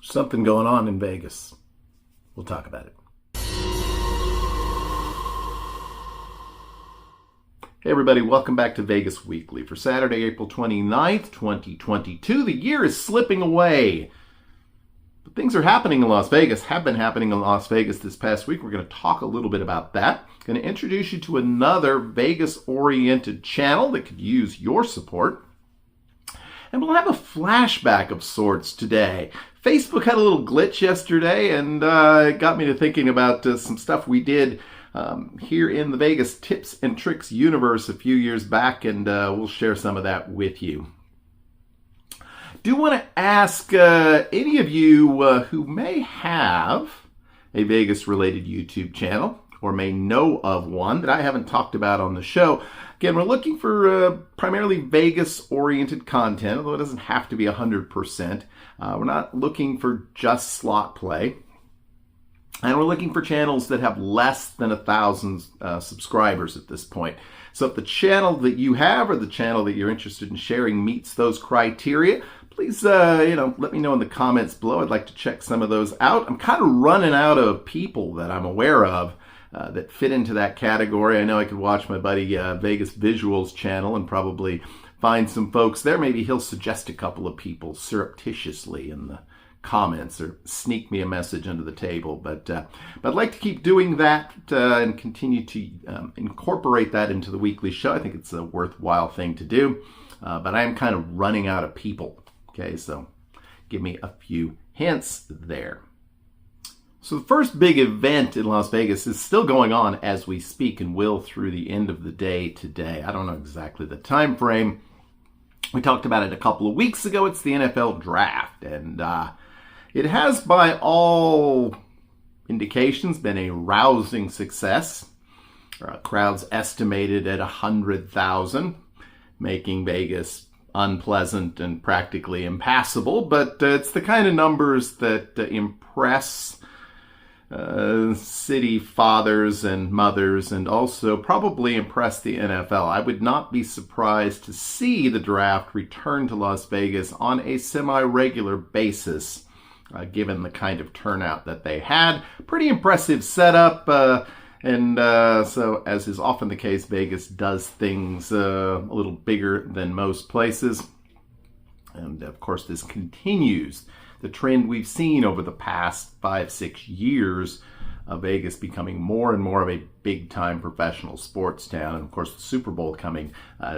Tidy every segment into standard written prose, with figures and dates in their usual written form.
Something going on in Vegas. We'll talk about it. Hey everybody, welcome back to Vegas Weekly for Saturday, April 29th, 2022. The year is slipping away. But things are happening in Las Vegas, have been happening in Las Vegas this past week. We're going to talk a little bit about that. Going to introduce you to another Vegas-oriented channel that could use your support. And we'll have a flashback of sorts today. Facebook had a little glitch yesterday, and it got me to thinking about some stuff we did here in the Vegas Tips and Tricks universe a few years back, and we'll share some of that with you. Do want to ask any of you who may have a Vegas-related YouTube channel or may know of one that I haven't talked about on the show. Again, we're looking for primarily Vegas-oriented content, although it doesn't have to be 100%. We're not looking for just slot play. And we're looking for channels that have less than 1,000 subscribers at this point. So if the channel that you have or the channel that you're interested in sharing meets those criteria, please let me know in the comments below. I'd like to check some of those out. I'm kind of running out of people that I'm aware of that fit into that category. I know I could watch my buddy Vegas Visuals channel and probably find some folks there. Maybe he'll suggest a couple of people surreptitiously in the comments or sneak me a message under the table. But I'd like to keep doing that and continue to incorporate that into the weekly show. I think it's a worthwhile thing to do. But I am kind of running out of people. Okay, so give me a few hints there. So the first big event in Las Vegas is still going on as we speak and will through the end of the day today. I don't know exactly the time frame. We talked about it a couple of weeks ago. It's the NFL draft, and it has, by all indications, been a rousing success. Crowds estimated at 100,000, making Vegas unpleasant and practically impassable. But it's the kind of numbers that impress city fathers and mothers, and also probably impress the NFL. I would not be surprised to see the draft return to Las Vegas on a semi-regular basis, given the kind of turnout that they had. Pretty impressive setup, and so, as is often the case, Vegas does things a little bigger than most places. And of course, this continues the trend we've seen over the past 5-6 years of Vegas becoming more and more of a big-time professional sports town. And of course, the Super Bowl coming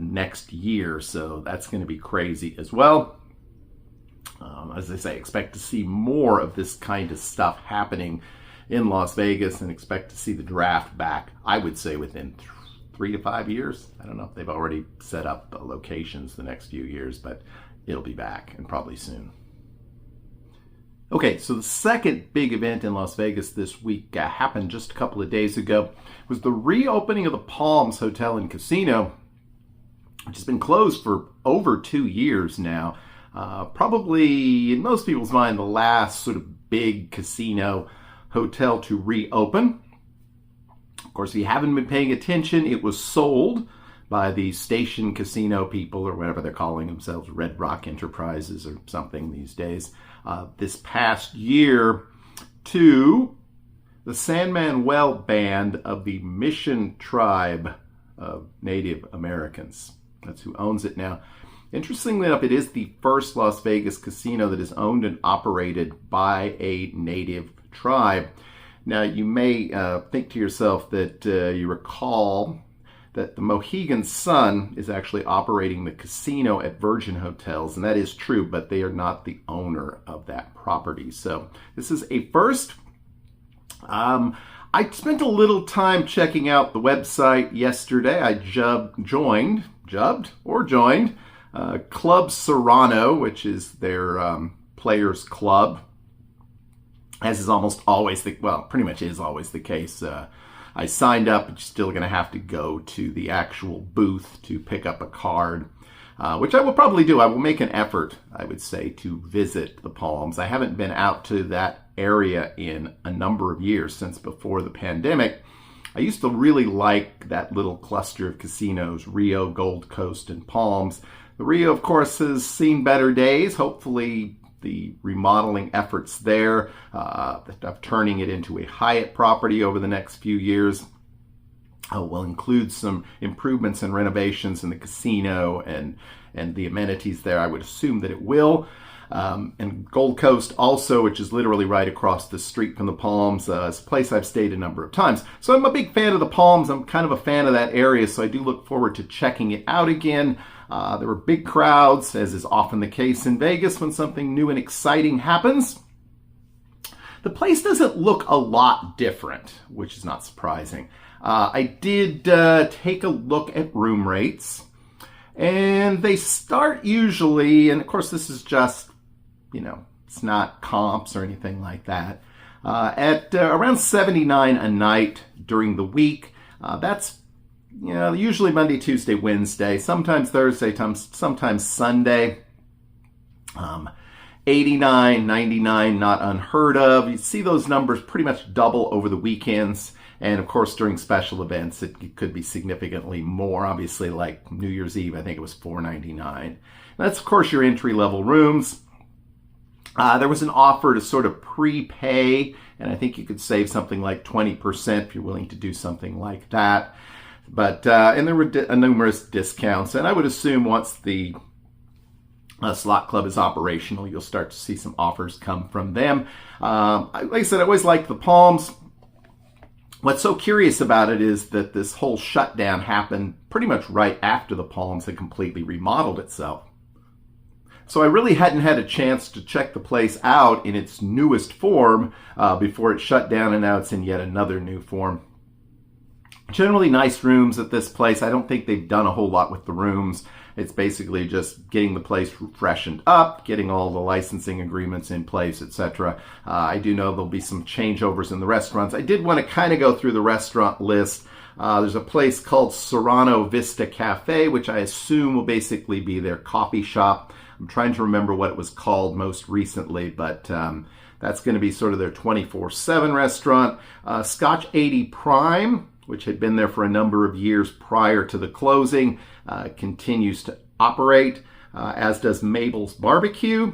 next year, so that's going to be crazy as well. As I say, expect to see more of this kind of stuff happening in Las Vegas, and expect to see the draft back, I would say, within 3 to 5 years. I don't know if they've already set up locations the next few years, but it'll be back, and probably soon. Okay, so the second big event in Las Vegas this week happened just a couple of days ago. It was the reopening of the Palms Hotel and Casino, which has been closed for over 2 years now. Probably, in most people's mind, the last sort of big casino hotel to reopen. Of course, if you haven't been paying attention, it was sold by the Station Casino people, or whatever they're calling themselves, Red Rock Enterprises or something these days, this past year to the San Manuel Band of the Mission Tribe of Native Americans. That's who owns it now. Interestingly enough, it is the first Las Vegas casino that is owned and operated by a native tribe. Now, you may think to yourself that you recall that the Mohegan Sun is actually operating the casino at Virgin Hotels, and that is true, but they are not the owner of that property. So this is a first. I spent a little time checking out the website yesterday. I joined Club Serrano, which is their players club, as is almost always pretty much is always the case. I signed up, but you're still going to have to go to the actual booth to pick up a card, which I will probably do. I will make an effort, I would say, to visit the Palms. I haven't been out to that area in a number of years, since before the pandemic. I used to really like that little cluster of casinos, Rio, Gold Coast, and Palms. The Rio, of course, has seen better days. Hopefully the remodeling efforts there, of turning it into a Hyatt property over the next few years. Will include some improvements and renovations in the casino and the amenities there. I would assume that it will. And Gold Coast also, which is literally right across the street from the Palms, is a place I've stayed a number of times. So I'm a big fan of the Palms. I'm kind of a fan of that area, so I do look forward to checking it out again. There were big crowds, as is often the case in Vegas when something new and exciting happens. The place doesn't look a lot different, which is not surprising. I did take a look at room rates, and they start usually, and of course this is just, it's not comps or anything like that, at around $79 a night during the week. That's usually Monday, Tuesday, Wednesday, sometimes Thursday, sometimes Sunday. 89, 99, not unheard of. You see those numbers pretty much double over the weekends. And of course, during special events, it could be significantly more. Obviously, like New Year's Eve, I think it was $4.99. That's, of course, your entry-level rooms. There was an offer to sort of prepay, and I think you could save something like 20% if you're willing to do something like that. But and there were numerous discounts, and I would assume once the slot club is operational, you'll start to see some offers come from them. Like I said, I always liked the Palms. What's so curious about it is that this whole shutdown happened pretty much right after the Palms had completely remodeled itself. So I really hadn't had a chance to check the place out in its newest form before it shut down, and now it's in yet another new form. Generally nice rooms at this place. I don't think they've done a whole lot with the rooms. It's basically just getting the place freshened up, getting all the licensing agreements in place, etc. I do know there'll be some changeovers in the restaurants. I did want to kind of go through the restaurant list. There's a place called Serrano Vista Cafe, which I assume will basically be their coffee shop. I'm trying to remember what it was called most recently, but that's going to be sort of their 24/7 restaurant. Scotch 80 Prime, which had been there for a number of years prior to the closing, continues to operate, as does Mabel's Barbecue.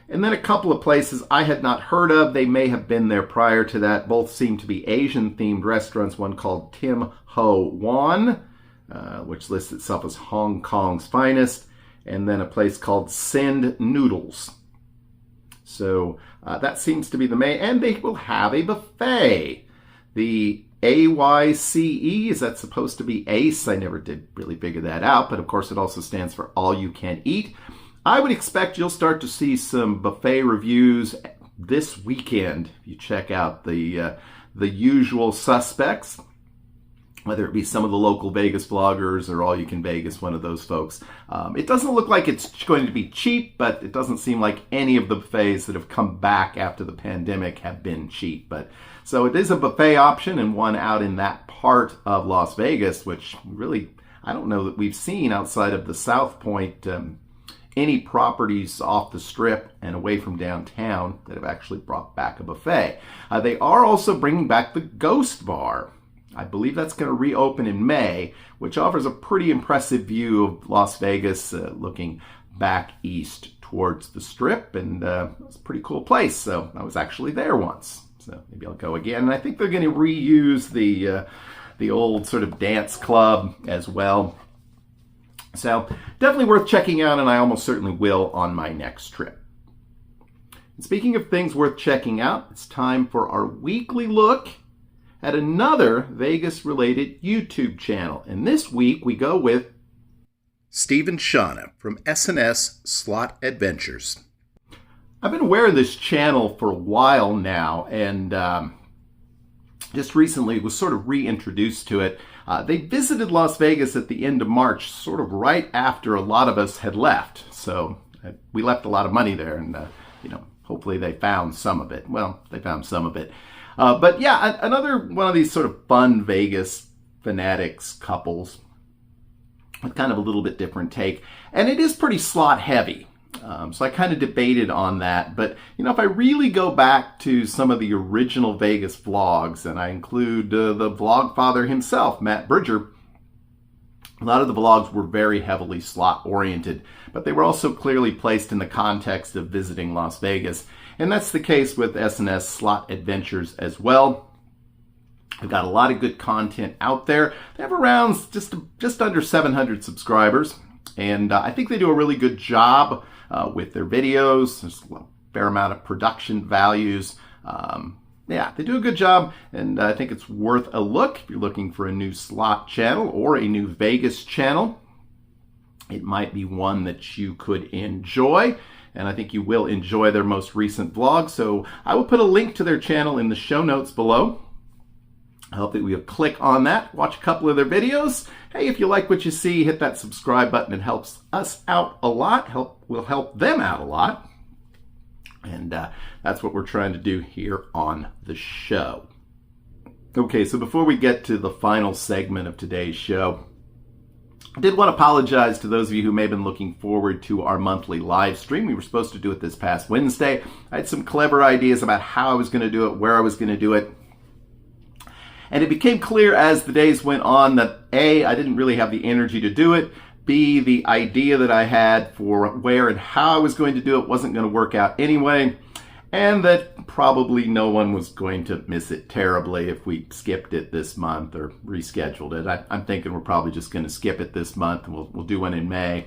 And then a couple of places I had not heard of. They may have been there prior to that. Both seem to be Asian-themed restaurants, one called Tim Ho Wan, which lists itself as Hong Kong's finest, and then a place called Send Noodles. So that seems to be the main, and they will have a buffet. The AYCE, is that supposed to be ACE? I never did really figure that out, but of course it also stands for All You Can Eat. I would expect you'll start to see some buffet reviews this weekend. You check out the usual suspects, whether it be some of the local Vegas vloggers or All You Can Vegas, one of those folks. It doesn't look like it's going to be cheap, but it doesn't seem like any of the buffets that have come back after the pandemic have been cheap. So it is a buffet option, and one out in that part of Las Vegas, which really, I don't know that we've seen outside of the South Point, any properties off the Strip and away from downtown that have actually brought back a buffet. They are also bringing back the Ghost Bar. I believe that's going to reopen in May, which offers a pretty impressive view of Las Vegas, looking back east towards the Strip, and it's a pretty cool place. So I was actually there once, so maybe I'll go again. And I think they're going to reuse the old sort of dance club as well. So definitely worth checking out, and I almost certainly will on my next trip. And speaking of things worth checking out, it's time for our weekly look at another Vegas-related YouTube channel. And this week we go with Stephen Shauna from Sns Slot Adventures. I've been aware of this channel for a while now, and just recently was sort of reintroduced to it. They visited Las Vegas at the end of March, sort of right after a lot of us had left. So we left a lot of money there, and hopefully they found some of it. Well, they found some of it. But yeah, another one of these sort of fun Vegas fanatics couples with kind of a little bit different take. And it is pretty slot heavy. So I kind of debated on that. But, if I really go back to some of the original Vegas vlogs, and I include the vlog father himself, Matt Bridger, A lot of the vlogs were very heavily slot-oriented, but they were also clearly placed in the context of visiting Las Vegas. And that's the case with Sns Slot Adventures as well. They've got a lot of good content out there. They have around just under 700 subscribers, and I think they do a really good job with their videos. There's a fair amount of production values. Yeah, they do a good job, and I think it's worth a look if you're looking for a new slot channel or a new Vegas channel. It might be one that you could enjoy, and I think you will enjoy their most recent vlog. So I will put a link to their channel in the show notes below. I hope that you'll click on that, watch a couple of their videos. Hey, if you like what you see, hit that subscribe button. It helps us out a lot, will help them out a lot. And that's what we're trying to do here on the show. Okay, so before we get to the final segment of today's show, I did want to apologize to those of you who may have been looking forward to our monthly live stream. We were supposed to do it this past Wednesday. I had some clever ideas about how I was going to do it, where I was going to do it. And it became clear as the days went on that A, I didn't really have the energy to do it. B, the idea that I had for where and how I was going to do it wasn't going to work out anyway, and that probably no one was going to miss it terribly if we skipped it this month or rescheduled it. I'm thinking we're probably just going to skip it this month, and we'll do one in May.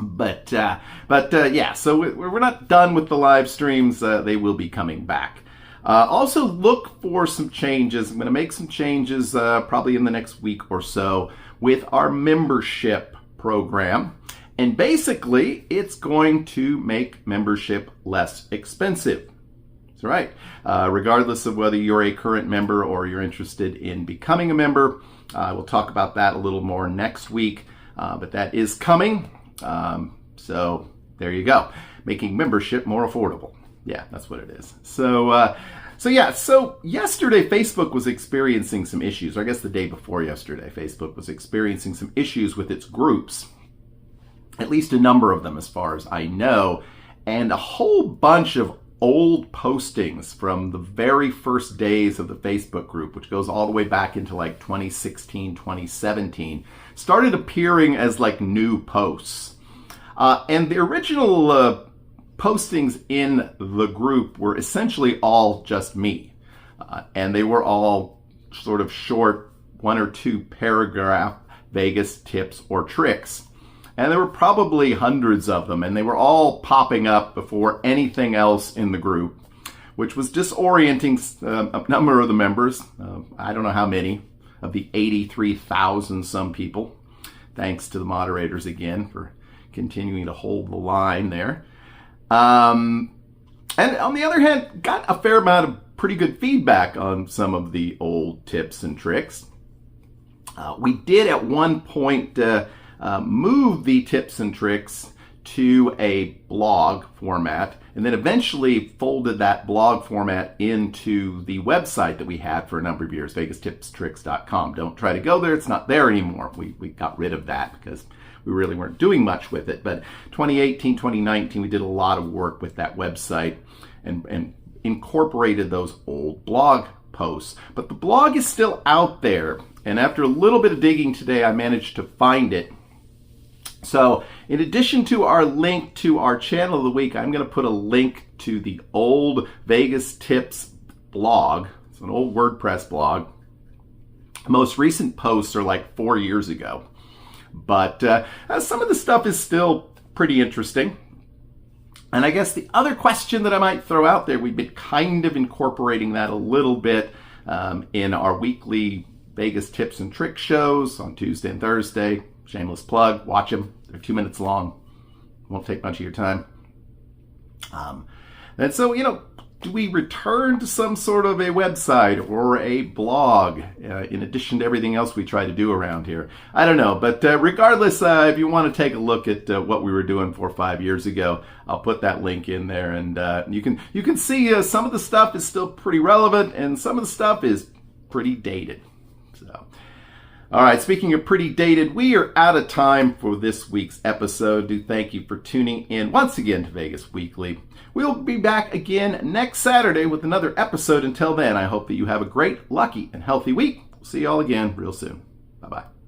But yeah, so we're not done with the live streams. They will be coming back. Also look for some changes. I'm going to make some changes probably in the next week or so with our membership program. And basically, it's going to make membership less expensive. That's right. Regardless of whether you're a current member or you're interested in becoming a member. We'll talk about that a little more next week, but that is coming. So there you go. Making membership more affordable. Yeah, that's what it is. So yesterday Facebook was experiencing some issues, or I guess the day before yesterday, Facebook was experiencing some issues with its groups, at least a number of them as far as I know, and a whole bunch of old postings from the very first days of the Facebook group, which goes all the way back into like 2016, 2017, started appearing as like new posts. And the original postings in the group were essentially all just me. And they were all sort of short 1 or 2 paragraph Vegas tips or tricks. And there were probably hundreds of them, and they were all popping up before anything else in the group, which was disorienting a number of the members. I don't know how many of the 83,000 some people. Thanks to the moderators again for continuing to hold the line there. And on the other hand, got a fair amount of pretty good feedback on some of the old tips and tricks. We did at one point move the tips and tricks to a blog format, and then eventually folded that blog format into the website that we had for a number of years, VegasTipsTricks.com. Don't try to go there. It's not there anymore. We got rid of that because we really weren't doing much with it. But 2018, 2019, we did a lot of work with that website and incorporated those old blog posts. But the blog is still out there. And after a little bit of digging today, I managed to find it. So in addition to our link to our channel of the week, I'm going to put a link to the old Vegas Tips blog. It's an old WordPress blog. Most recent posts are like 4 years ago. But some of the stuff is still pretty interesting. And I guess the other question that I might throw out there, we've been kind of incorporating that a little bit in our weekly Vegas tips and tricks shows on Tuesday and Thursday. Shameless plug, watch them. They're 2 minutes long. Won't take much of your time. And so, do we return to some sort of a website or a blog in addition to everything else we try to do around here? I don't know, but regardless, if you want to take a look at what we were doing 4 or 5 years ago, I'll put that link in there, and you can see some of the stuff is still pretty relevant, and some of the stuff is pretty dated. So, all right, speaking of pretty dated, we are out of time for this week's episode. Do thank you for tuning in once again to Vegas Weekly. We'll be back again next Saturday with another episode. Until then, I hope that you have a great, lucky, and healthy week. We'll see you all again real soon. Bye-bye.